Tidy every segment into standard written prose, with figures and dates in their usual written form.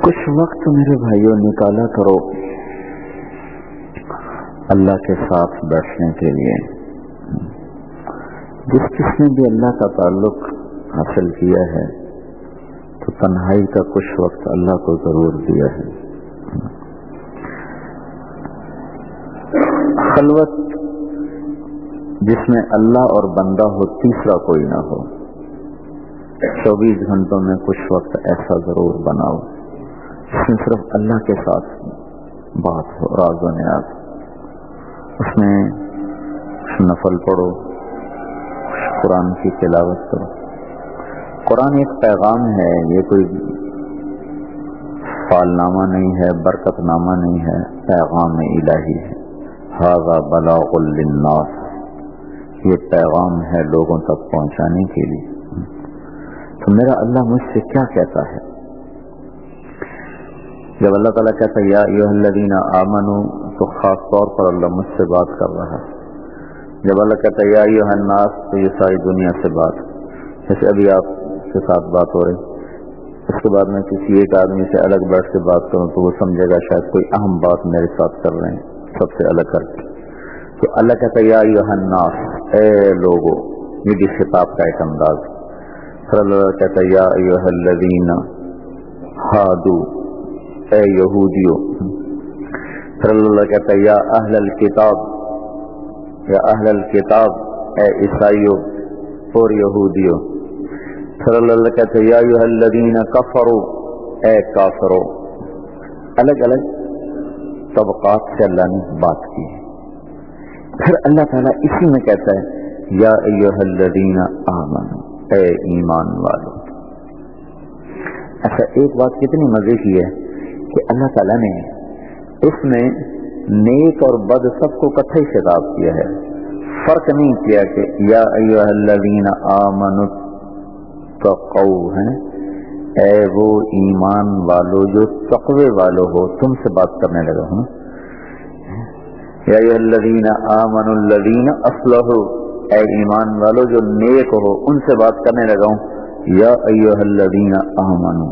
کچھ وقت میرے بھائیوں نکالا کرو اللہ کے ساتھ بیٹھنے کے لیے. جس نے بھی اللہ کا تعلق حاصل کیا ہے تو تنہائی کا کچھ وقت اللہ کو ضرور دیا ہے. خلوت جس میں اللہ اور بندہ ہو، تیسرا کوئی نہ ہو. 24 گھنٹوں میں کچھ وقت ایسا ضرور بناؤ جس میں صرف اللہ کے ساتھ بات ہو، راز و نیاز. اس میں نفل پڑھو، قرآن کی تلاوت کرو. قرآن ایک پیغام ہے، یہ کوئی فال نامہ نہیں ہے، برکت نامہ نہیں ہے، پیغام الہی ہے. ھذا بلاغ للناس، یہ پیغام ہے لوگوں تک پہنچانے کے لیے. تو میرا اللہ مجھ سے کیا کہتا ہے؟ جب اللہ تعالیٰ کہتا ہے یا ایھا الذین آمنوا، تو خاص طور پر اللہ مجھ سے بات کر رہا ہے. جب اللہ کہتا ہے یا ایھا الناس، تو یہ ساری دنیا سے بات. جیسے ابھی آپ کے ساتھ بات ہو رہی، اس کے بعد میں کسی ایک آدمی سے الگ بیٹھ کے بات کروں تو وہ سمجھے گا شاید کوئی اہم بات میرے ساتھ کر رہے ہیں، سب سے الگ کر کے. تو اللہ کہتا ہے یا ایھا الناس، اے لوگو. یہ بھی خطاب کا ایک انداز. پھر اللہ کہتا ہے یا ایھا الذین ھادوا، اے یہودیو. پھر اللہ کہتا ہے یا اہل الکتاب، یا اہل الکتاب، اے عیسائیو اور یہودیو. پھر اللہ کہتا ہے یا ایھا الذین کفروا، اے کافرو. الگ الگ طبقات سے اللہ نے بات کی. پھر اللہ تعالیٰ اسی میں کہتا ہے یا ایھا الذین آمنوا، اے ایمان والو. ایسا ایک بات کتنی مزے کی ہے کہ اللہ تعالیٰ نے اس میں نیک اور بد سب کو اکٹھے ہی خطاب کیا ہے. فرق نہیں کیا کہ یا ایھا الذین آمنوا اتقوا ہے، اے وہ ایمان والو جو تقوی والو ہو، تم سے بات کرنے لگا ہوں. یا ایھا الذین آمنوا الذین اصلحوا، اے ایمان والو جو نیک ہو، ان سے بات کرنے لگا ہوں. یا ایھا الذین آمنوا،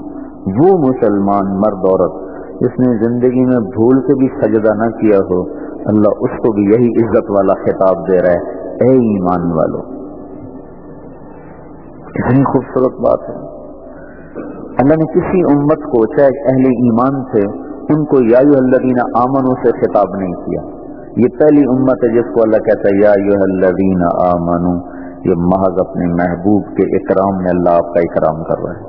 وہ مسلمان مرد عورت جس نے زندگی میں بھول کے بھی سجدہ نہ کیا ہو، اللہ اس کو بھی یہی عزت والا خطاب دے رہا ہے، اے ایمان والو. کتنی خوبصورت بات ہے. اللہ نے کسی امت کو چاہے اہل ایمان تھے ان کو یا ایھا الذین آمنوا سے خطاب نہیں کیا. یہ پہلی امت ہے جس کو اللہ کہتا ہے یا ایھا الذین آمنوا. یہ محض اپنے محبوب کے اکرام میں اللہ آپ کا اکرام کر رہا ہے.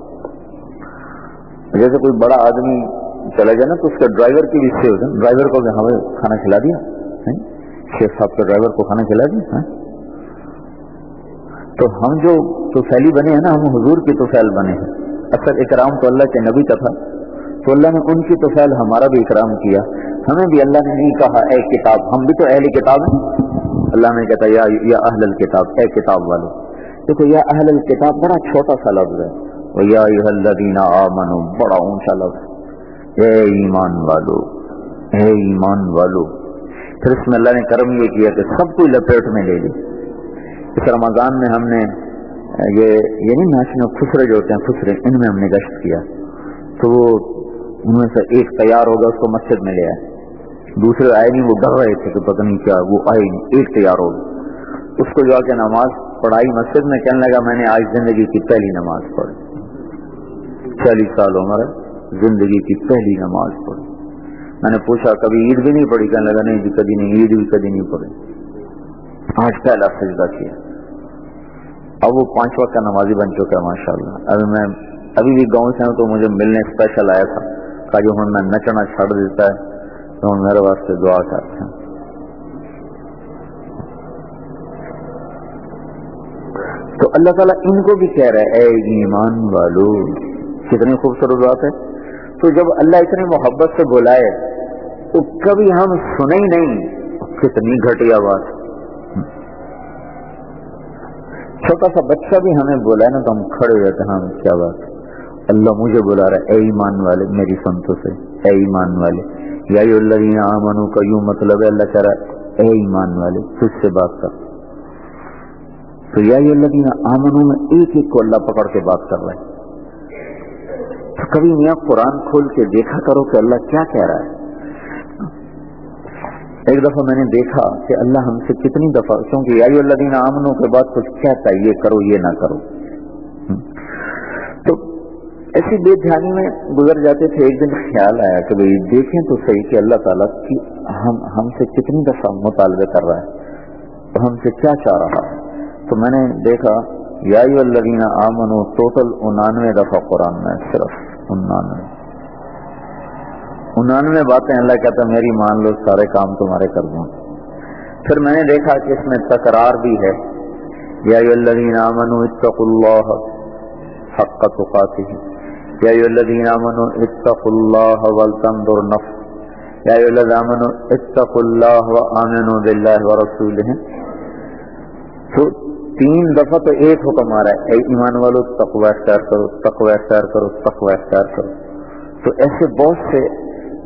جیسے کوئی بڑا آدمی چلا جائے نا تو اس کے ڈرائیور کی بھی سے ہو جائے. ڈرائیور کو کہ ہمیں کھانا کھلا دیا، شیخ صاحب کے ڈرائیور کو کھانا کھلا دیا. تو ہم جو توفیلی بنے ہیں نا، ہم حضور کی توفیل بنے ہیں. اصل اکرام تو اللہ کے نبی کا تھا، تو اللہ نے ان کی توفیل ہمارا بھی اکرام کیا. ہمیں بھی اللہ نے نہیں کہا اے کتاب، ہم بھی تو اہل کتاب ہیں. اللہ نے کہتا یا اہل الکتاب، اے کتاب والو. دیکھو یا اہل الکتاب بڑا چھوٹا سا لفظ ہے، اور یا ایھا الذین آمنوا بڑا اونچا لفظ. اے ایمان والو، اے ایمان والو. پھر اس میں اللہ نے کرم یہ کیا کہ سب کو لپیٹ میں لے لی. اس رمضان میں ہم نے یہ نہیں ناشنے خسرے جو ہوتے ہیں، خسرے، ان میں ہم نے گشت کیا. تو وہ ان میں سے ایک تیار ہوگا، اس کو مسجد میں لے آئے. دوسرے آئے نہیں، وہ ڈر رہے تھے کہ پتہ نہیں کیا، وہ آئے نہیں. ایک تیار ہوگا، اس کو جا کے نماز پڑھائی مسجد میں. کہنے لگا میں نے آج زندگی کی پہلی نماز پڑھی، 40 سال عمر ہے، زندگی کی پہلی نماز پڑھی. میں نے پوچھا کبھی عید بھی نہیں پڑھی؟ کہنے لگا نہیں جی کبھی نہیں، عید بھی کبھی نہیں پڑھی، آج پہلا سجدہ کیا. اب وہ 5 وقت کا نمازی بن چکا ہے ماشاءاللہ. ابھی بھی گاؤں سے ہوں تو مجھے ملنے اسپیشل آیا تھا، کہا جو ہوں میں نچنا چھڑ دیتا ہے تو میرے واسطے دعا کرتے ہیں. تو اللہ تعالیٰ ان کو بھی کہہ رہا ہے اے ایمان والو. کتنی خوبصورت بات ہے. تو جب اللہ اتنی محبت سے بلائے تو کبھی ہم سنے ہی نہیں. کتنی گھٹیا بات. چھوٹا سا بچہ بھی ہمیں بلائے نا تو ہم کھڑے ہو جاتے ہیں. ہم کیا بات، اللہ مجھے بلا رہا ہے، اے ایمان والے. میری سمتوں سے اے ایمان والے. یا ایھا الذین آمنوا کا یوں مطلب ہے اللہ کہہ رہا ہے اے ایمان والے تجھ سے بات کر. تو یا ایھا الذین آمنوا میں ایک ایک کو اللہ پکڑ کے بات کر رہا ہے. تو کبھی میاں قرآن کھول کے دیکھا کرو کہ اللہ کیا کہہ رہا ہے. ایک دفعہ میں نے دیکھا کہ اللہ ہم سے کتنی دفعہ، کیونکہ یا ایھا الذین آمنوا کے بعد کچھ کہتا ہے یہ کرو یہ نہ کرو، تو ایسی بے دھیانی میں گزر جاتے تھے. ایک دن خیال آیا کہ بھئی دیکھیں تو صحیح کہ اللہ تعالیٰ کی ہم سے کتنی دفعہ مطالبے کر رہا ہے، تو ہم سے کیا چاہ رہا ہے. تو میں نے دیکھا یا ایھا الذین آمنوا ٹوٹل 99 دفعہ قرآن میں، صرف 99 باتیں اللہ کہتا میری مان لو، سارے کام تمہارے کر دوں. پھر میں نے دیکھا کہ اس میں تکرار بھی ہے، یا ایھا الذین آمنوا اتقوا اللہ حق تقاتہ، یا ایھا الذین آمنوا اتقوا اللہ ولتنظر نفس، یا ایھا الذین آمنوا اتقوا اللہ وآمنوا باللہ ورسولہ. تو 3 دفعہ تو ایک حکم آ رہا ہے، اے ایمان والو تقوی اختیار کرو، تقوی اختیار کرو، تقوی اختیار کرو. تو ایسے بہت سے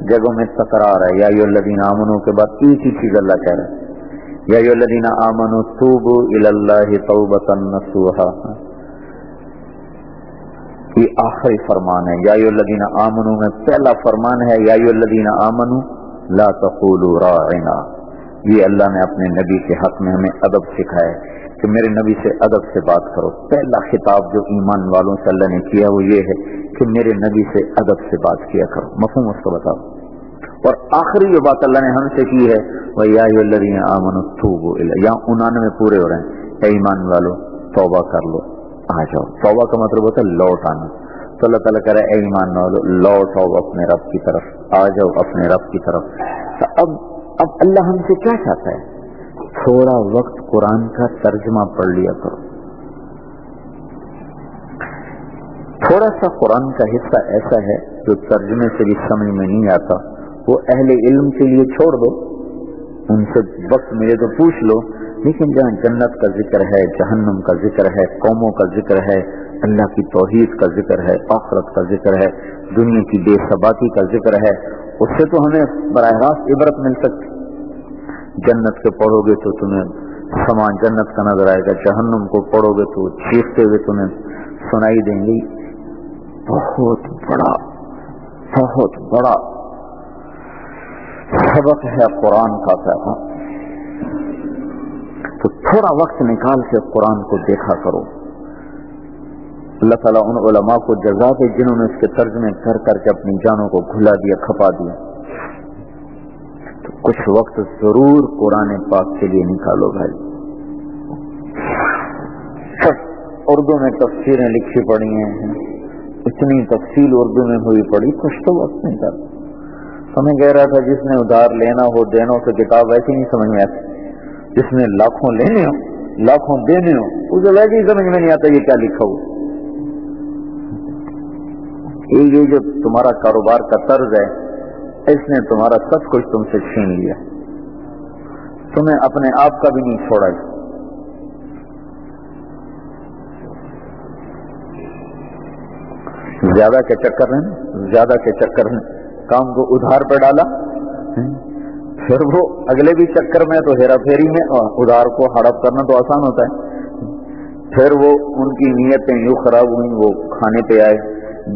جگہوں میں تکرار ہے. یا ایھا الذین آمنوا کے بعد ایک ہی چیز اللہ کہہ رہا ہے، یا ایھا الذین آمنوا توبوا الی اللہ توبۃ نصوحا. یہ آخری فرمان ہے. یا ایھا الذین آمنوا میں پہلا فرمان ہے یا ایھا الذین آمنوا لا تقولوا راعنا. یہ اللہ نے اپنے نبی کے حق میں ہمیں ادب سکھایا ہے کہ میرے نبی سے ادب سے بات کرو. پہلا خطاب جو ایمان والوں سے اللہ نے کیا وہ یہ ہے کہ میرے نبی سے ادب سے بات کیا کرو. مفہوم اس کو بتاؤ. اور آخری جو بات اللہ نے ہم سے کی ہے وہ یا ایھا الذین آمنوا توبوا الی، یہاں 99 پورے ہو رہے ہیں. اے ایمان والو توبہ کر لو، آ جاؤ. توبہ کا مطلب ہوتا ہے لوٹ آنا. تو اللہ تعالیٰ کہہ رہا ہے اے ایمان والو لوٹ آؤ اپنے رب کی طرف، آ جاؤ اپنے رب کی طرف. تو اب اللہ ہم سے کیا چاہتا ہے؟ تھوڑا وقت قرآن کا ترجمہ پڑھ لیا کرو. تھوڑا سا قرآن کا حصہ ایسا ہے جو ترجمے سے بھی سمجھ میں نہیں آتا، وہ اہل علم کے لیے چھوڑ دو، ان سے وقت ملے تو پوچھ لو. لیکن جہاں جنت کا ذکر ہے، جہنم کا ذکر ہے، قوموں کا ذکر ہے، اللہ کی توحید کا ذکر ہے، آخرت کا ذکر ہے، دنیا کی بے ثباتی کا ذکر ہے، اس سے تو ہمیں براہ راست عبرت مل سکتی. جنت کے پڑھو گے تو تمہیں سامان جنت کا نظر آئے گا، جہنم کو پڑھو گے تو چیختے ہوئے تمہیں سنائی دیں گی. بہت بڑا سبق ہے قرآن کا پیغام. تو تھوڑا وقت نکال کے قرآن کو دیکھا کرو. اللہ تعالیٰ ان علماء کو جزا دے جنہوں نے اس کے ترجمے کر کر کے اپنی جانوں کو گھلا دیا، کھپا دیا. تو کچھ وقت ضرور قرآن پاک کے لیے نکالو بھائی. سب اردو میں تفسیریں لکھی پڑی ہیں، اتنی تفصیل اردو میں ہوئی پڑی، کچھ تو وقت نہیں کر. ہمیں کہہ رہا تھا جس نے ادھار لینا ہو دینا ہو تو کتاب ویسے نہیں سمجھ میں آتی، جس نے لاکھوں لینے ہو لاکھوں دینے ہو اسے ویسے ہی سمجھ میں نہیں آتا یہ کیا لکھا ہو. یہ جو تمہارا کاروبار کا طرز ہے اس نے تمہارا سب کچھ تم سے چھین لیا، تمہیں اپنے آپ کا بھی نہیں چھوڑا. زیادہ کے چکر میں کام کو ادھار پہ ڈالا، پھر وہ اگلے بھی چکر میں تو ہیرا پھیری میں ادھار کو ہڑپ کرنا تو آسان ہوتا ہے. پھر وہ ان کی نیتیں یوں خراب ہوئیں، وہ کھانے پہ آئے.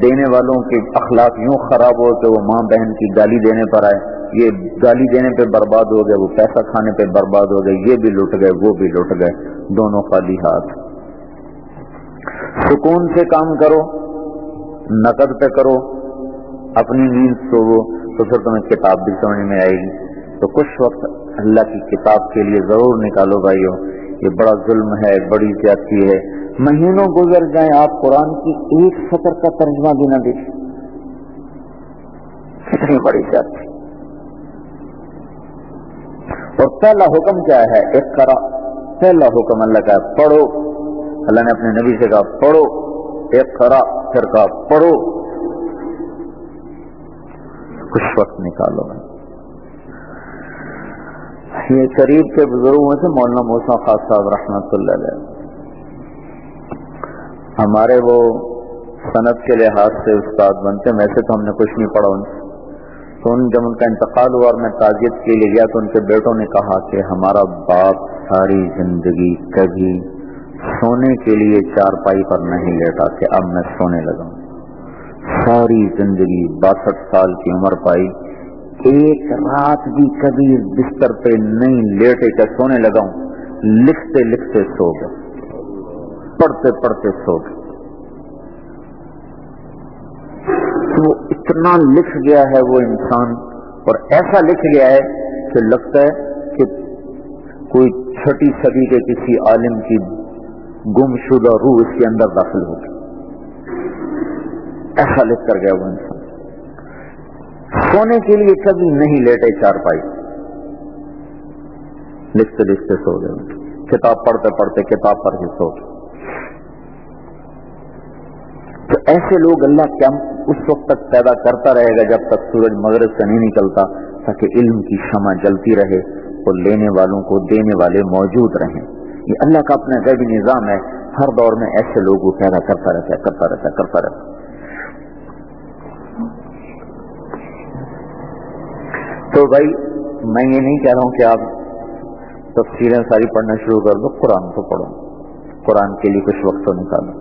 دینے والوں کے اخلاق یوں خراب ہو کہ وہ ماں بہن کی گالی دینے پر آئے، یہ گالی دینے پہ برباد ہو گئے، وہ پیسہ کھانے پہ برباد ہو گئے، یہ بھی لٹ گئے وہ بھی لٹ گئے، دونوں خالی ہاتھ. سکون سے کام کرو، نقد پہ کرو، اپنی نیند سو تو پھر تمہیں کتاب بھی سمجھ میں آئے گی. تو کچھ وقت اللہ کی کتاب کے لیے ضرور نکالو بھائیو. یہ بڑا ظلم ہے، بڑی زیادتی ہے. مہینوں گزر جائیں آپ قرآن کی ایک سطر کا ترجمہ بھی نہ دیکھیں، کتنی بڑی زیادتی. اور پہلا حکم کیا ہے؟ اقرا. پہلا حکم اللہ کا ہے پڑھو. اللہ نے اپنے نبی سے کہا پڑھو، اقرا، پھر کہا پڑھو. کچھ وقت نکالو. یہ قریب کے بزرگوں سے مولانا موسیٰ خاص صاحب رحمۃ اللہ علیہ، ہمارے وہ صنعت کے لحاظ سے استاد بنتے، ویسے تو ہم نے کچھ نہیں پڑھا ان سے. تو جب ان کا انتقال ہوا اور میں تعزیت کے لیے گیا تو ان کے بیٹوں نے کہا کہ ہمارا باپ ساری زندگی کبھی سونے کے لیے چارپائی پر نہیں لیٹا کہ اب میں سونے لگا. ساری زندگی 62 سال کی عمر پائی، ایک رات بھی کبھی بستر پہ نہیں لیٹے کہ سونے لگا ہوں، لکھتے لکھتے سو گئے، پڑھتے پڑھتے سو گئے۔ تو وہ اتنا لکھ گیا ہے وہ انسان، اور ایسا لکھ گیا ہے کہ لگتا ہے کہ کوئی 6 صدی کے کسی عالم کی گمشدہ روح اس کے اندر داخل ہوگی، ایسا لکھ کر گیا وہ انسان۔ سونے کے لیے کبھی نہیں لیٹے چارپائی، لکھتے لکھتے سو گئے، کتاب پڑھتے پڑھتے کتاب پڑھ کے سو گئے۔ تو ایسے لوگ اللہ کیا اس وقت تک پیدا کرتا رہے گا جب تک سورج مغرب سے نہیں نکلتا، تاکہ علم کی شمع جلتی رہے اور لینے والوں کو دینے والے موجود رہیں۔ یہ اللہ کا اپنا غیبی نظام ہے، ہر دور میں ایسے لوگ وہ پیدا کرتا رہتا ہے، کرتا رہتا ہے، کرتا رہتا ہے۔ تو بھائی میں یہ نہیں کہہ رہا ہوں کہ آپ تفسیریں ساری پڑھنا شروع کر دو، قرآن تو پڑھو، قرآن کے لیے کچھ وقت تو نکالو،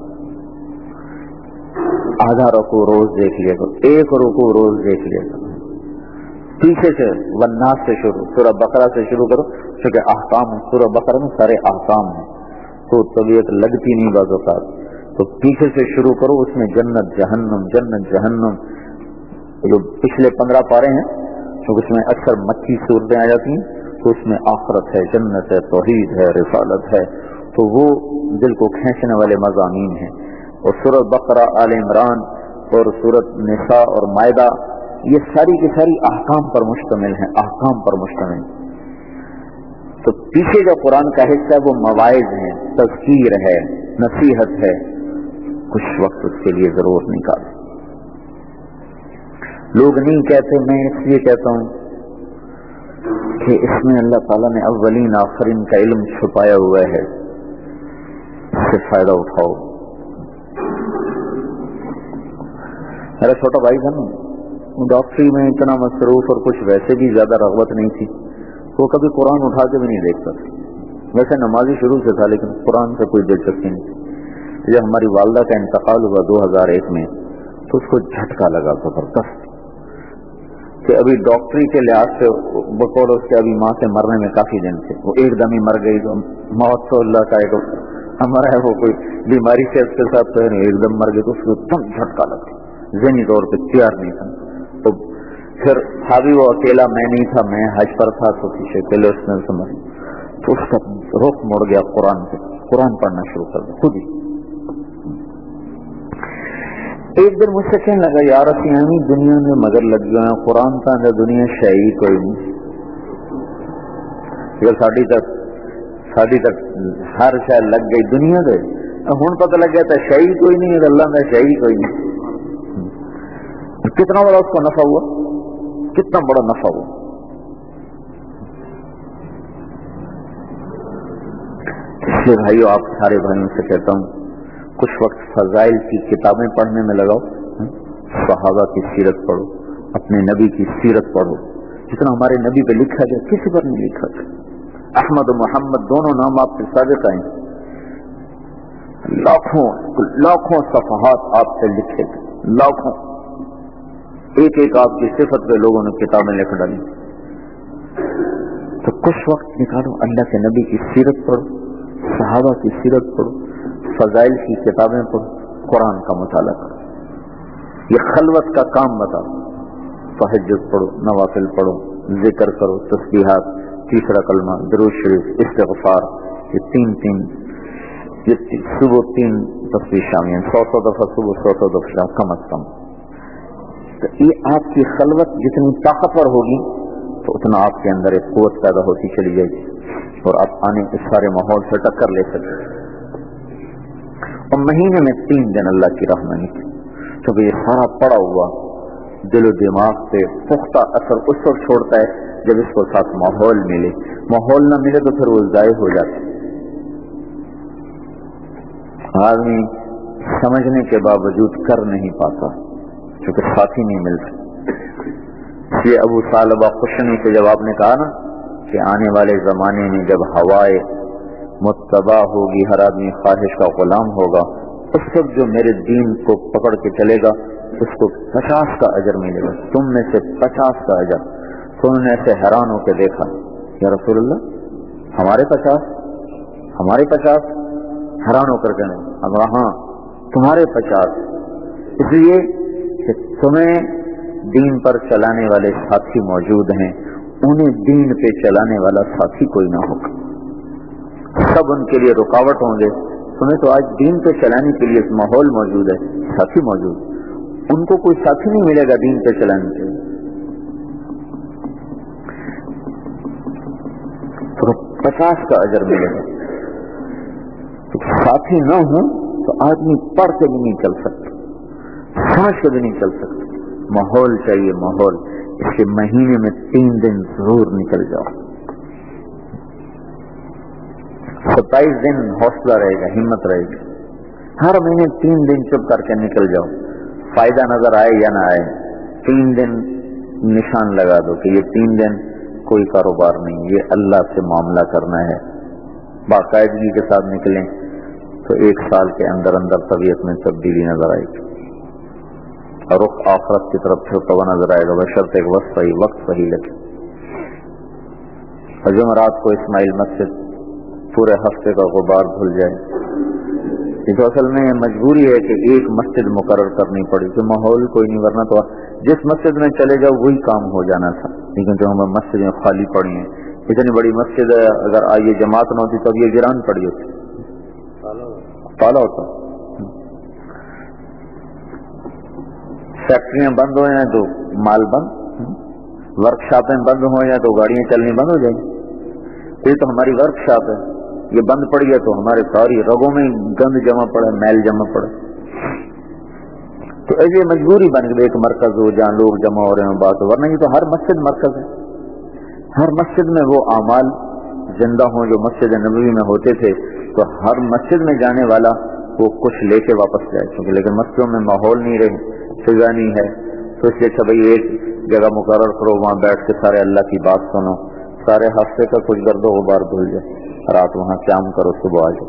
آدھا رکوع روز دیکھ لیا کرو، ایک رکوع روز دیکھ لیا کرو، پیچھے سے والناس سے شروع، سورہ بقرہ سے شروع کرو، کیونکہ احکام سورہ بقرہ میں سارے احکام ہیں، تو طبیعت لگتی نہیں بعض اوقات، تو پیچھے سے شروع کرو، اس میں جنت جہنم، جنت جہنم، جو پچھلے 15 پارے ہیں تو اس میں اکثر مکی صورتیں آ جاتی ہیں، تو اس میں آخرت ہے، جنت ہے، توحید ہے، رسالت ہے، تو وہ دل کو کھینچنے والے مضامین ہیں۔ اور سورۃ بقرہ، آل عمران اور سورۃ نساء اور مائدہ، یہ ساری کی ساری احکام پر مشتمل ہیں، احکام پر مشتمل۔ تو پیچھے جو قرآن کا حصہ ہے وہ مواعظ ہیں، تذکیر ہے، نصیحت ہے، کچھ وقت اس کے لیے ضرور نکالیں۔ لوگ نہیں کہتے، میں اس لیے کہتا ہوں کہ اس میں اللہ تعالیٰ نے اولین آخرین کا علم چھپایا ہوا ہے، اس سے فائدہ اٹھاؤ۔ میرا چھوٹا بھائی تھا نا، ڈاکٹری میں اتنا مصروف اور کچھ ویسے بھی زیادہ رغبت نہیں تھی، وہ کبھی قرآن اٹھا کے بھی نہیں دیکھتا تھا، ویسے نمازی شروع سے تھا لیکن قرآن سے کوئی دلچسپی نہیں تھی۔ جب ہماری والدہ کا انتقال ہوا 2001 میں، تو اس کو جھٹکا لگا زبردست کہ ابھی ڈاکٹری کے لحاظ سے بقول اس کے ابھی ماں سے مرنے میں کافی دن تھے، وہ ایک دم ہی مر گئی، تو موت تو اللہ کا ایک ہمارا ہے، وہ کوئی بیماری سے اس کے ساتھ تو ایک دم مر گئی، تو اس کو ایک دم جھٹکا لگا، ذہنی طور پہ تیار نہیں تھا۔ تو پھر تھا بھی وہ اکیلا، میں نہیں تھا، میں حج پر تھا، تو پیچھے اکیلے اس نے سمجھ، تو اس کا رخ مڑ گیا قرآن سے، قرآن پڑھنا شروع کر دیا خود ہی۔ ایک دن مجھ سے کہنے لگا، یار اسی دنیا میں مگر لگ گئے ہیں، قرآن کا دنیا شاہی کوئی نہیں، اگر ساڑھی تک ہر شاید لگ گئی دنیا سے، ہوں پتہ لگ گیا تھا شاہی کوئی نہیں ہے، اللہ میں شاہی کوئی نہیں۔ کتنا بڑا اس کو نفع ہوا، کتنا بڑا نفع ہوا۔ اس لیے بھائیو، آپ سارے بھائیوں سے کہتا ہوں، کچھ وقت فضائل کی کتابیں پڑھنے میں لگاؤ، صحابہ کی سیرت پڑھو، اپنے نبی کی سیرت پڑھو، جتنا ہمارے نبی پہ لکھا گیا کسی پر نہیں لکھا گیا۔ احمد و محمد دونوں نام آپ سے ثابت آئیں، لاکھوں صفحات آپ سے لکھے گئے، لاکھوں، ایک ایک آپ کی صفت پہ لوگوں نے کتابیں لکھ ڈالی۔ تو کچھ وقت نکالو، اللہ کے نبی کی سیرت پڑھو، صحابہ کی سیرت پڑھو، فضائل کی کتابیں پڑھو، قرآن کا مطالعہ کرو، یہ خلوت کا کام بتاؤ، تہجد پڑھو، نوافل پڑھو، ذکر کرو، تسبیحات، تیسرا کلمہ، درود شریف، استغفار، یہ تین صبح 3 تسبیح شامل ہیں، 100 دفعہ صبح، 100 دفعہ شام کم از کم۔ تو یہ آپ کی خلوت جتنی طاقتور ہوگی تو اتنا آپ کے اندر ایک قوت پیدا ہوتی چلی جائے گی اور آپ آنے اس سارے ماحول سے ٹکر لے سکتے۔ اور مہینے میں 3 دن اللہ کی راہ میں نکلے، کیونکہ یہ سارا پڑا ہوا دل و دماغ سے پختہ اثر اس وقت چھوڑتا ہے جب اس کو ساتھ ماحول ملے، ماحول نہ ملے تو پھر وہ ضائع ہو جاتا ہے۔ آدمی سمجھنے کے باوجود کر نہیں پاتا کیونکہ ساتھی نہیں ملتا۔ یہ ابو ثعلبہ خشنی سے جب آپ نے کہا نا کہ آنے والے زمانے میں جب ہوائے متبع ہوگی، ہر آدمی خواہش کا غلام ہوگا، اس وقت جو میرے دین کو پکڑ کے چلے گا اس کو 50 کا اجر ملے گا، تم میں سے 50 کا اجر۔ تو انہوں نے ایسے حیران ہو کے دیکھا، یا رسول اللہ ہمارے 50 حیران ہو کر کے ہاں تمہارے 50، اس لیے کہ تمہیں دین پر چلانے والے ساتھی موجود ہیں، انہیں دین پہ چلانے والا ساتھی کوئی نہ ہوگا، سب ان کے لیے رکاوٹ ہوں گے۔ تمہیں تو آج دین پہ چلانے کے لیے ماحول موجود ہے، ساتھی موجود، ان کو کوئی ساتھی نہیں ملے گا دین پہ چلانے کے لیے، تو 50 کا اجر ملے گا۔ تو ساتھی نہ ہوں تو آدمی پڑھ کے بھی نہیں چل سکتا، سمجھ کے بھی نہیں چل سکتا۔ ماحول چاہیے، ماحول۔ اس کے مہینے میں 3 دن ضرور نکل جاؤ، 27 دن حوصلہ رہے گا، ہمت رہے گی، ہر مہینے 3 دن چپ کر کے نکل جاؤ، فائدہ نظر آئے یا نہ آئے 3 دن نشان لگا دو کہ یہ 3 دن کوئی کاروبار نہیں، یہ اللہ سے معاملہ کرنا ہے، باقاعدگی کے ساتھ نکلیں تو 1 سال کے اندر اندر طبیعت میں تبدیلی نظر آئے گی اور رخ آخرت کی طرف چھوٹا ہوا نظر آئے گا، بشرط ایک وقت صحیح لگے۔ اور جمعرات کو اسماعیل مسجد پورے ہفتے کا غبار دھل جائے۔ یہ تو اصل میں مجبوری ہے کہ ایک مسجد مقرر کرنی پڑی کہ ماحول کوئی نہیں، ورنہ تو جس مسجد میں چلے جاؤ وہی کام ہو جانا تھا، لیکن جو ہمیں مسجدیں خالی پڑی ہیں، اتنی بڑی مسجد ہے، اگر آئیے جماعت نہ ہوتی تب یہ ویران پڑی ہوتی، تالا ہوتا۔ فیکٹریاں بند ہو جائیں تو مال بند، ورک شاپیں بند ہو جائیں تو گاڑیاں چلنی بند ہو جائیں۔ یہ تو ہماری ورک شاپ ہے، یہ بند پڑی ہے تو ہمارے ساری رگوں میں گند جمع پڑا، میل جمع پڑا، تو ایسے مجبوری بن گئی ایک مرکز ہو جہاں لوگ جمع ہو رہے ہیں بات ہو، ورنہ یہ تو ہر مسجد مرکز ہے، ہر مسجد میں وہ اعمال زندہ ہوں جو مسجد نبوی میں ہوتے تھے، تو ہر مسجد میں جانے والا وہ کچھ لے کے واپس جائے، کیونکہ لیکن مسجدوں میں ماحول نہیں رہے، فضا نہیں ہے، تو اس لیے اچھا بھائی ایک جگہ مقرر کرو، وہاں بیٹھ کے سارے اللہ کی بات سنو، سارے ہفتے کا کچھ گرد و غبار دھل جائے، رات وہاں قیام کرو، صبح آ جاؤ۔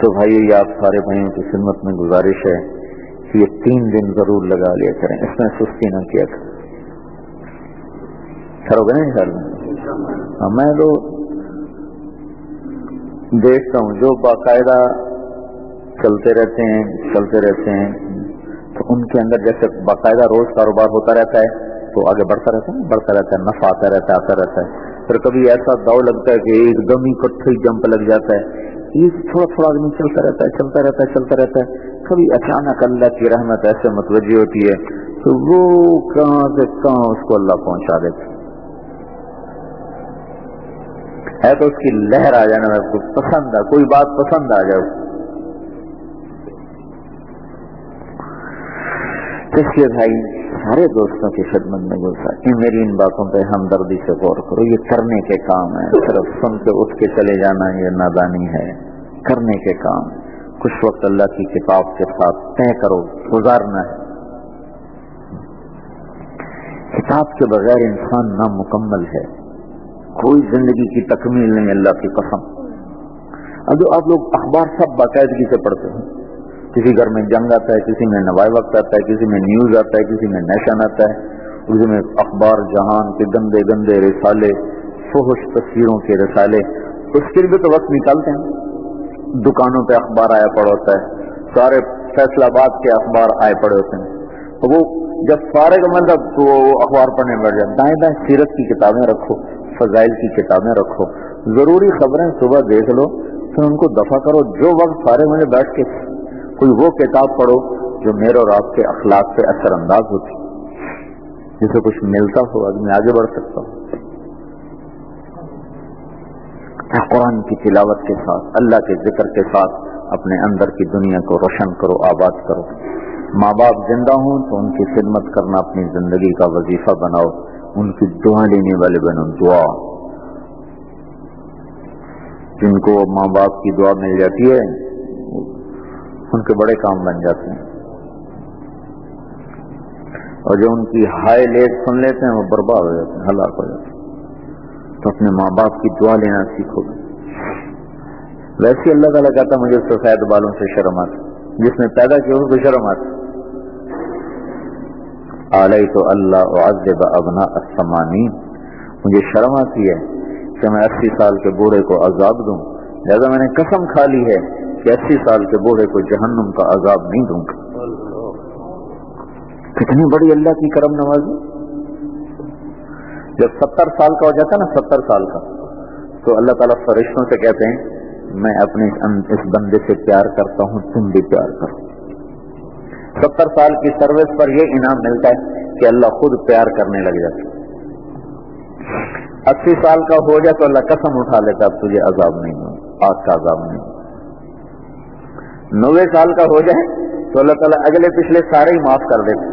تو بھائی یہ آپ سارے بھائیوں کی خدمت میں گزارش ہے کہ یہ 3 دن ضرور لگا لیا کریں، اس میں سستی نہ کیا کریں، کرو گے نا انشاءاللہ۔ میں تو دیکھتا ہوں جو باقاعدہ چلتے رہتے ہیں تو ان کے اندر جیسے باقاعدہ روز کاروبار ہوتا رہتا ہے تو آگے بڑھتا رہتا ہے، نفع آتا رہتا ہے، پھر کبھی ایسا داؤ لگتا ہے کہ ایک دم ہی کٹھے جمپ لگ جاتا ہے، یہ تھوڑا آدمی چلتا رہتا ہے، کبھی اچانک اللہ کی رحمت ایسے متوجہ ہوتی ہے تو وہ کہاں سے کہاں اس کو اللہ پہنچا دیتا ہے، تو اس کی لہر آ جانا میں کو پسند ہے، کوئی بات پسند آ جائے اس لیے بھائی سارے دوستوں کی خدمت میں گزار میری ان باتوں پہ ہمدردی سے غور کرو، یہ کرنے کے کام ہے، صرف سن کے اٹھ کے چلے جانا یہ نادانی ہے، کرنے کے کام، کچھ وقت اللہ کی کتاب کے ساتھ طے کرو، گزارنا ہے، کتاب کے بغیر انسان نامکمل ہے، کوئی زندگی کی تکمیل نہیں، اللہ کی قسم۔ اب جو آپ لوگ اخبار سب باقاعدگی سے پڑھتے ہیں، کسی گھر میں جنگ آتا ہے، کسی میں نوائے وقت آتا ہے، کسی میں نیوز آتا ہے، کسی میں نیشن آتا ہے، کسی میں اخبار جہان کے گندے گندے رسالے، فحش تصویروں کے رسالے، اس کے لیے تو وقت نکالتے ہیں، دکانوں پہ اخبار آیا پڑا ہوتا ہے، سارے فیصلہ آباد کے اخبار آئے پڑے ہوتے ہیں، تو وہ جب فارغ مطلب تو وہ اخبار پڑھنے بیٹھ جائے، دائیں دائیں سیرت کی کتابیں رکھو، فضائل کی کتابیں رکھو، ضروری خبریں صبح دیکھ لو، پھر ان کو دفع کرو، جو وقت فارغ میں بیٹھ کے کوئی وہ کتاب پڑھو جو میرے اور آپ کے اخلاق سے اثر انداز ہوتی، جس سے کچھ ملتا ہو، آدمی آگے بڑھ سکتا ہو۔ قرآن کی تلاوت کے ساتھ، اللہ کے ذکر کے ساتھ اپنے اندر کی دنیا کو روشن کرو، آباد کرو۔ ماں باپ زندہ ہوں تو ان کی خدمت کرنا اپنی زندگی کا وظیفہ بناؤ، ان کی دعا لینے والے بنو، دعا، جن کو ماں باپ کی دعا مل جاتی ہے ان کے بڑے کام بن جاتے ہیں، اور جو ان کی ہائے لیٹ سن لیتے ہیں وہ برباد ہو جاتے ہیں، ہلاک ہو جاتے ہیں۔ تو اپنے ماں باپ کی دعا لینا سیکھو۔ ویسے اللہ تعالیٰ کہتا مجھے سفید بالوں سے شرم آتی، جس نے پیدا کیا اس کو شرم آتی. علیت اللہ اعذب ابناء الثمانین، مجھے شرم آتی ہے کہ میں 80 سال کے بوڑھے کو عذاب دوں، لہذا میں نے قسم کھا لی ہے کہ 80 سال کے بوڑھے کو جہنم کا عذاب نہیں دوں گا. کتنی بڑی اللہ کی کرم نوازی. جب 70 سال کا ہو جاتا ہے نا، 70 سال کا، تو اللہ تعالیٰ فرشتوں سے کہتے ہیں میں اپنے اس بندے سے پیار کرتا ہوں، تم بھی پیار کرو. 70 سال کی سروس پر یہ انعام ملتا ہے کہ اللہ خود پیار کرنے لگ جاتا. 80 سال کا ہو جائے تو اللہ قسم اٹھا لیتا اب تجھے عذاب نہیں ہو، آگ کا عذاب نہیں. 90 سال کا ہو جائے تو اللہ تعالیٰ اگلے پچھلے سارے ہی معاف کر دیتے،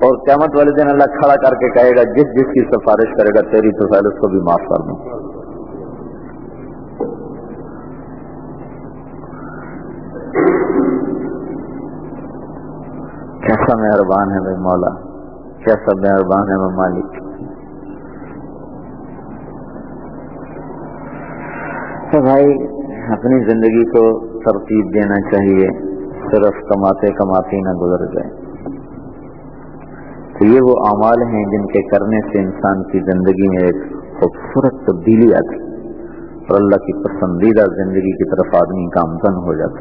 اور قیامت والے دن اللہ کھڑا کر کے کہے گا جس جس کی سفارش کرے گا تیری تو پہلے اس کو بھی معاف کر دوں. کیسا مہربان ہے بھائی مولا، کیسا مہربان ہے مالک. تو بھائی اپنی زندگی کو ترتیب دینا چاہیے، صرف کماتے کماتے نہ گزر جائے. تو یہ وہ اعمال ہیں جن کے کرنے سے انسان کی زندگی میں ایک خوبصورت تبدیلی آتی اور اللہ کی پسندیدہ زندگی کی طرف آدمی گامزن ہو جاتا.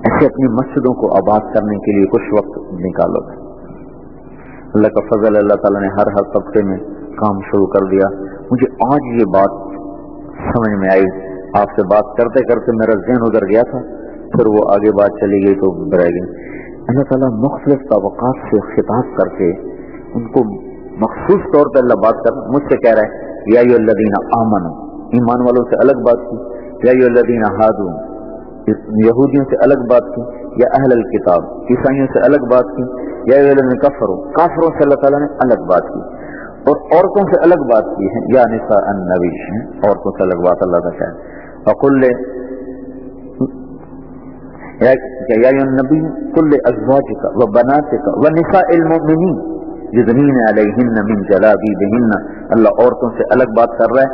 ایسے اپنی مسجدوں کو آباد کرنے کے لیے کچھ وقت نکالو. اللہ کا فضل، اللہ تعالیٰ نے ہر طبقے میں کام شروع کر دیا. مجھے آج یہ بات سمجھ میں آئی، آپ سے بات کرتے کرتے میرا ذہن ادھر گیا تھا، پھر وہ آگے بات چلی گئی تو رہ گئی. اللہ تعالیٰ مختلف طبقات سے خطاب کر کے ان کو مخصوص طور پہ اللہ بات کر مجھ سے کہہ رہا ہے یا ایھا الذین آمنوا، ایمان والوں سے الگ بات کی، یا ایھا الذین ھادوا، یہودیوں سے الگ بات کی، یا اہل الکتاب، عیسائیوں سے الگ بات کی، یا ایھا الذین کفروا، کافروں سے اللہ تعالیٰ نے الگ بات کی، اور عورتوں سے الگ بات کی ہے، یا نساء النبی، عورتوں سے الگ بات اللہ کا ہے. فقل یا ایھا النبی قل لازواجک وبناتک ونساء المؤمنین یدنین علیہن من جلابیبہن. اللہ عورتوں سے الگ بات کر رہا ہے.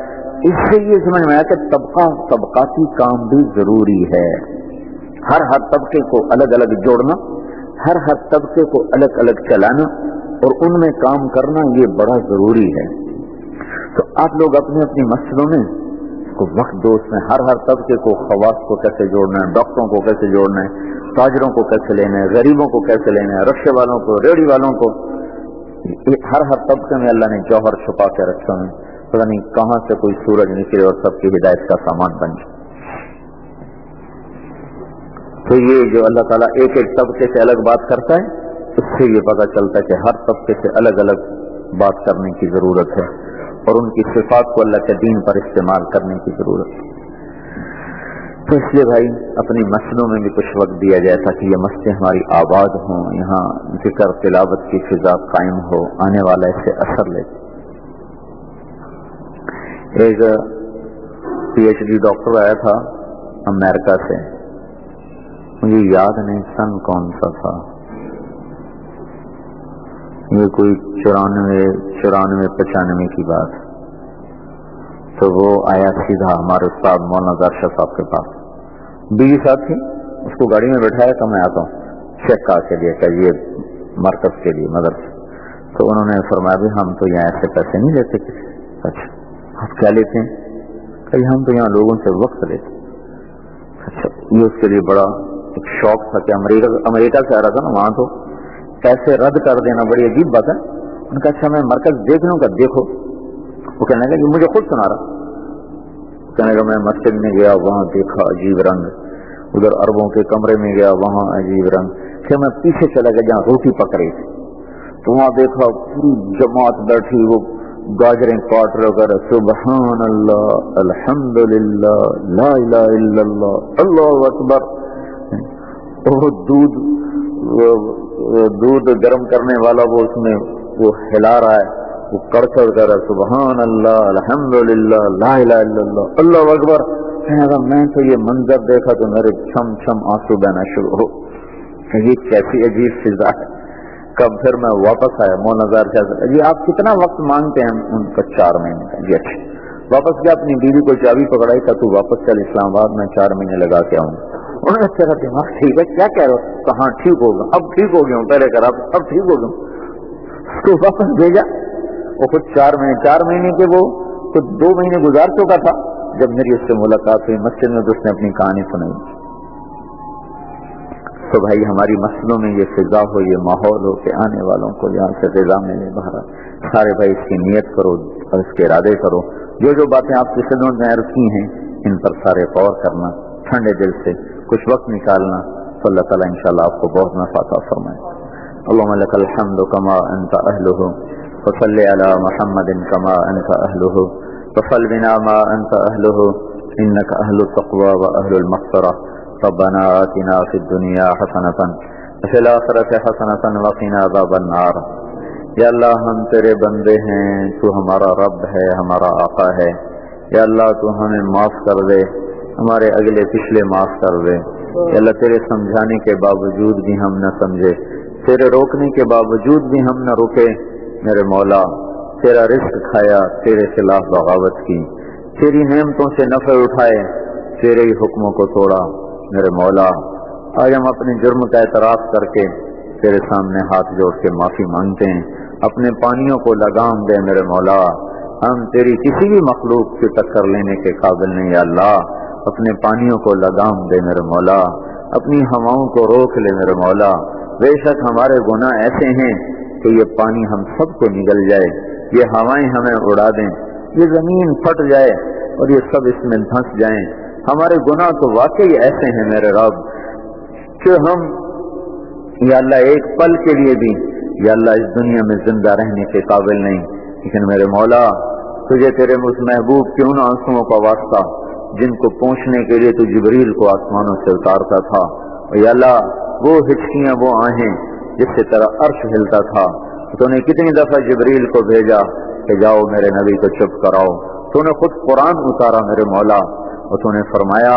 اس سے یہ سمجھ میں آیا کہ طبقاتی کام بھی ضروری ہے. ہر طبقے کو الگ الگ جوڑنا، ہر طبقے کو الگ الگ چلانا اور ان میں کام کرنا یہ بڑا ضروری ہے. تو آپ لوگ اپنی اپنی مسجدوں میں کو وقت دو، اس میں ہر طبقے کو، خواص کو کیسے جوڑنا ہے، ڈاکٹروں کو کیسے جوڑنا ہے، تاجروں کو کیسے لینا ہے، غریبوں کو کیسے لینا ہے، رکشے والوں کو، ریڑھی والوں کو. ہر طبقے میں اللہ نے جوہر چھپا کے رکھا ہے، پتہ نہیں کہاں سے کوئی سورج نکلے اور سب کی ہدایت کا سامان بن جائے. تو یہ جو اللہ تعالیٰ ایک ایک طبقے سے الگ بات کرتا ہے، اس سے یہ پتہ چلتا ہے کہ ہر طبقے سے الگ الگ بات کرنے کی ضرورت ہے اور ان کی صفات کو اللہ کے دین پر استعمال کرنے کی ضرورت ہے. تو اس لیے بھائی اپنی مسجدوں میں بھی کچھ وقت دیا جائے تاکہ یہ مسجدیں ہماری آباد ہوں، یہاں ذکر تلاوت کی فضا قائم ہو، آنے والا اس سے اثر لے. ایک PhD ڈاکٹر آیا تھا امریکہ سے، مجھے یاد نہیں سن کون سا تھا، یہ کوئی 94-95 کی بات. تو وہ آیا سیدھا ہمارے استاد مولانا زرشا صاحب کے پاس، بیوی صاحب تھی، اس کو گاڑی میں بٹھایا کہ میں آتا ہوں چیک کے لیے کہ یہ مرکز کے لیے مدرسے. تو انہوں نے فرمایا بھی ہم تو یہاں ایسے پیسے نہیں لیتے کسی. اچھا آپ کیا لیتے ہیں؟ کہ ہم تو یہاں لوگوں سے وقت لیتے. اچھا یہ اس کے لیے بڑا ایک شوق تھا کہ امریکہ سے آ رہا تھا نا، وہاں تو پیسے رد کر دینا بڑی عجیب بات ہے. ان کا اچھا میں مرکز دیکھ لوں گا، دیکھو. وہ کہنے لگا کہ مجھے خود سنا رہا، کہنے لگا میں مسجد میں گیا وہاں دیکھا عجیب رنگ، ادھر عربوں کے کمرے میں گیا وہاں عجیب رنگ. پھر میں پیچھے چلا گیا جہاں روٹی پک رہی تھی، تو وہاں دیکھا پوری جماعت بیٹھی، وہ گاجریں کاٹ رہے وغیرہ، سبحان اللہ، الحمدللہ، لا الہ الا اللہ، اللہ اکبر. وہ دودھ گرم کرنے والا وہ اس میں وہ ہلا رہا ہے، وہ کڑکڑ کر رہا ہے، سبحان اللہ، الحمدللہ، لا الہ الا اللہ، اللہ اکبر. میں تو یہ منظر دیکھا تو میرے چھم چھم آنسو بہنا شروع ہو. یہ کیسی عجیب فضا ہے. کب پھر میں واپس آیا، مولانا زار صاحب جی آپ کتنا وقت مانگتے ہیں؟ ان کا 4 مہینے کا. جی اچھا. واپس گیا, اپنی بیوی کو چابی پکڑائی, کہ تو واپس چل اسلام آباد, میں 4 مہینے لگا کے آؤں. انہوں نے تیرا دماغ ٹھیک ہے, کیا کہہ رہے ہو؟ کہاں ٹھیک ہوگا, اب ٹھیک ہو گیا ہوں, پہلے کرا اب ٹھیک ہو گیا ہوں. تو واپس بھیجا. وہ خود 4 مہینے کے وہ خود 2 مہینے گزار چکا تھا جب میری اس سے ملاقات ہوئی مسجد میں, تو اس نے اپنی کہانی سنائی. تو بھائی ہماری مسجدوں میں یہ فضا ہو, یہ ماحول ہو کہ آنے والوں کو یہاں سے فضا ملے. باہر سارے بھائی اس کی نیت کرو اور اس کے ارادے کرو. جو باتیں آپ کی صدوں میں عرض کی ہیں ان پر سارے غور کرنا, ٹھنڈے دل سے کچھ وقت نکالنا, تو اللہ تعالیٰ انشاءاللہ آپ کو بہت نفع عطا فرمائے. اللهم لك الحمد كما انت اهله, وصل على محمد كما انت اهله, وصل بنا ما انت اهله, انك اهل التقوى واهل المغفرة. ربنا آتنا في الدنيا حسنة وفي الآخرة حسنة وقنا عذاب النار. یا اللہ ہم تیرے بندے ہیں, تو ہمارا رب ہے, ہمارا آقا ہے. یا اللہ تو ہمیں معاف کر دے, ہمارے اگلے پچھلے معاف کر دے. یا اللہ تیرے سمجھانے کے باوجود بھی ہم نہ سمجھے, تیرے روکنے کے باوجود بھی ہم نہ رکے. میرے مولا تیرا رزق کھایا, تیرے خلاف بغاوت کی, تیری نعمتوں سے نفع اٹھائے, تیرے ہی حکموں کو توڑا. میرے مولا آج ہم اپنے جرم کا اعتراف کر کے تیرے سامنے ہاتھ جوڑ کے معافی مانگتے ہیں. اپنے پانیوں کو لگام دے میرے مولا, ہم تیری کسی بھی مخلوق سے ٹکر لینے کے قابل نہیں. یا اللہ اپنے پانیوں کو لگام دے میرے مولا, اپنی ہواؤں کو روک لے میرے مولا. بے شک ہمارے گناہ ایسے ہیں کہ یہ پانی ہم سب کو نگل جائے, یہ ہوائیں ہمیں اڑا دیں, یہ زمین پھٹ جائے اور یہ سب اس میں دھنس جائیں. ہمارے گناہ تو واقعی ایسے ہیں میرے رب کہ ہم یا اللہ ایک پل کے لیے بھی یا اللہ اس دنیا میں زندہ رہنے کے قابل نہیں. لیکن میرے مولا تجھے تیرے اس محبوب کے ان آنسوؤں کا واسطہ جن کو پہنچنے کے لیے تو جبریل کو آسمانوں سے اتارتا تھا, اور یا اللہ وہ ہچکیاں, وہ آہیں جس سے تیرا عرش ہلتا تھا, تو نے کتنی دفعہ جبریل کو بھیجا کہ جاؤ میرے نبی کو چپ کراؤ. تو نے خود قرآن اتارا میرے مولا, اور تو نے فرمایا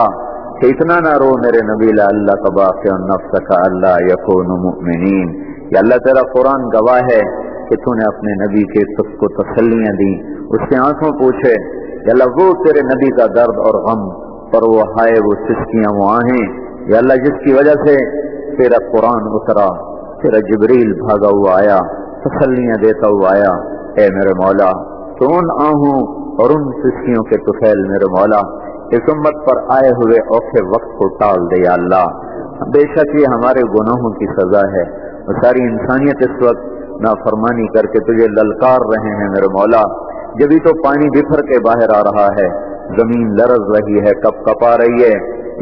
کہ اتنا نہ رو میرے نبی لعلک باخع نفسک الا یکونوا مؤمنین. یا اللہ تیرا قرآن گواہ ہے کہ تو نے اپنے نبی کے سب کو تسلیاں دی, اس کے آنسوں پوچھے. یا اللہ وہ تیرے نبی کا درد اور غم پر وہ ہائے, وہ سسکیاں, وہ آہیں, یا اللہ جس کی وجہ سے تیرا قرآن اترا, تیرا جبریل بھاگا ہوا آیا, تسلیاں دیتا ہوا آیا. اے میرے مولا تو ان آہوں اور ان سسکیوں کے طفیل میرے مولا اس امت پر آئے ہوئے اوکھے وقت کو ٹال دے. یا اللہ بے شک یہ ہمارے گناہوں کی سزا ہے, اور ساری انسانیت اس وقت نافرمانی کر کے تجھے للکار رہے ہیں میرے مولا. جبھی تو پانی بکھر کے باہر آ رہا ہے, زمین لرز رہی ہے, کپ کپا رہی ہے.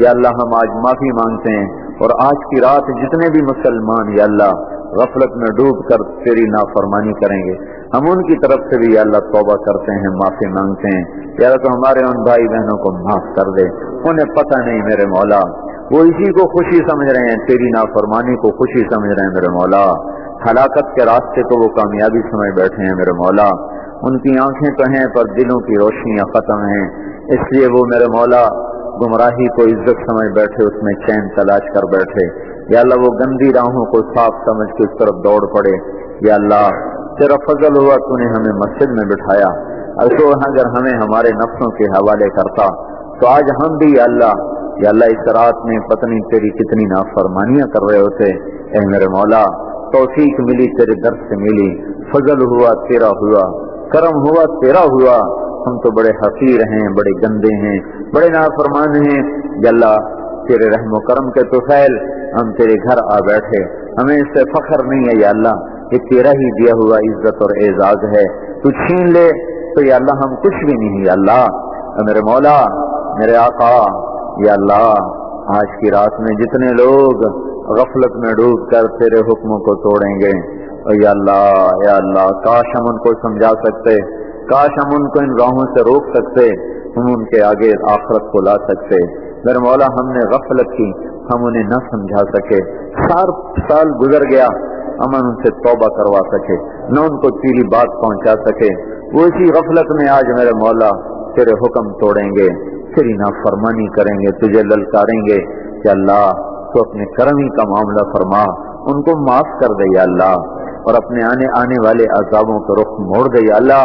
یا اللہ ہم آج معافی مانگتے ہیں, اور آج کی رات جتنے بھی مسلمان یا اللہ غفلت میں ڈوب کر تیری نافرمانی کریں گے, ہم ان کی طرف سے بھی یا اللہ توبہ کرتے ہیں, معافی مانگتے ہیں. یا اللہ تو ہمارے ان بھائی بہنوں کو معاف کر دے, انہیں پتہ نہیں میرے مولا, وہ اسی کو خوشی سمجھ رہے ہیں, تیری نافرمانی کو خوشی سمجھ رہے ہیں میرے مولا. ہلاکت کے راستے کو وہ کامیابی سمجھ بیٹھے ہیں میرے مولا. ان کی آنکھیں تو ہیں پر دلوں کی روشنیاں ختم ہیں, اس لیے وہ میرے مولا گمراہی کو عزت سمجھ بیٹھے, اس میں چین تلاش کر بیٹھے. یا اللہ وہ گندی راہوں کو صاف سمجھ کے اس طرف دوڑ پڑے. یا اللہ تیرا فضل ہوا, تو نے ہمیں مسجد میں بٹھایا, اگر ہمیں ہمارے نفسوں کے حوالے کرتا تو آج ہم بھی یا اللہ اس رات میں پتنی تیری کتنی نافرمانیاں کر رہے ہوتے. اے میرے مولا توفیق ملی تیرے در سے ملی, فضل ہوا تیرا ہوا, کرم ہوا تیرا ہوا. ہم تو بڑے حقیر ہیں, بڑے گندے ہیں, بڑے نافرمان ہیں. یا اللہ تیرے رحم و کرم کے طفیل ہم تیرے گھر آ بیٹھے, ہمیں اس سے فخر نہیں ہے. یا اللہ یہ تیرا ہی دیا ہوا عزت اور اعزاز ہے, تو چھین لے تو یا اللہ ہم کچھ بھی نہیں. یا اللہ میرے مولا میرے آقا, یا اللہ آج کی رات میں جتنے لوگ غفلت میں ڈوب کر تیرے حکموں کو توڑیں گے, یا اللہ کاش ہم ان کو سمجھا سکتے, کاش ہم ان کو ان راہوں سے روک سکتے, ہم ان کے آگے آخرت کو لا سکتے. میرے مولا ہم نے غفلت کی, ہم انہیں نہ سمجھا سکے, 7 سال گزر گیا, ہم ان سے توبہ کروا سکے, نہ ان کو تیری بات پہنچا سکے. وہ اسی غفلت میں آج میرے مولا تیرے حکم توڑیں گے, تیری نافرمانی کریں گے, تجھے للکاریں گے. کہ اللہ تو اپنے کرم ہی کا معاملہ فرما, ان کو معاف کر دے یا اللہ, اور اپنے آنے والے عذابوں کو رخ موڑ دے. یا اللہ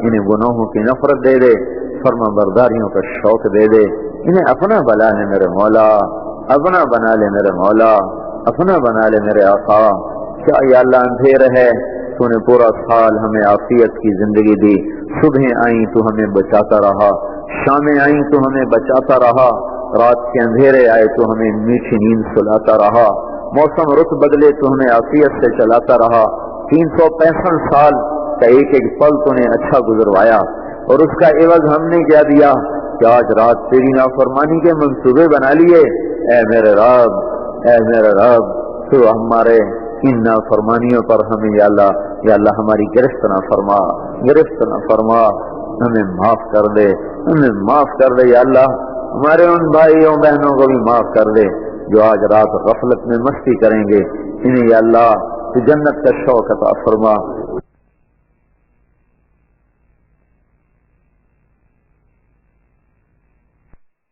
انہیں گناہوں کی نفرت دے دے، فرما برداریوں کا شوق دے دے، انہیں اپنا بنا لے میرے مولا، اپنا بنا لے میرے مولا، اپنا بنا لے میرے آقا۔ کیا یا اللہ اندھیر ہے، تو نے پورا سال ہمیں عافیت کی زندگی دی، صبح آئیں تو ہمیں بچاتا رہا، شامیں آئیں تو ہمیں بچاتا رہا، رات کے اندھیرے آئے تو ہمیں میٹھی نیند سلاتا رہا، موسم رخ بدلے تو ہمیں عافیت سے چلاتا رہا۔ 365 سال کا ایک ایک پل تو نے اچھا گزروایا، اور اس کا عوض ہم نے کیا دیا کہ آج رات تیری نافرمانی کے منصوبے بنا لیے۔ اے میرے رب، اے میرے رب، تو ہمارے ان نافرمانیوں پر ہمیں یا اللہ ہماری گرفت نہ فرما، گرفت نہ فرما، ہمیں معاف کر دے، ہمیں معاف کر دے یا اللہ، ہمارے ان بھائیوں بہنوں کو بھی معاف کر دے جو آج رات غفلت میں مستی کریں گے، انہیں یا اللہ تو جنت کا شوق عطا فرما۔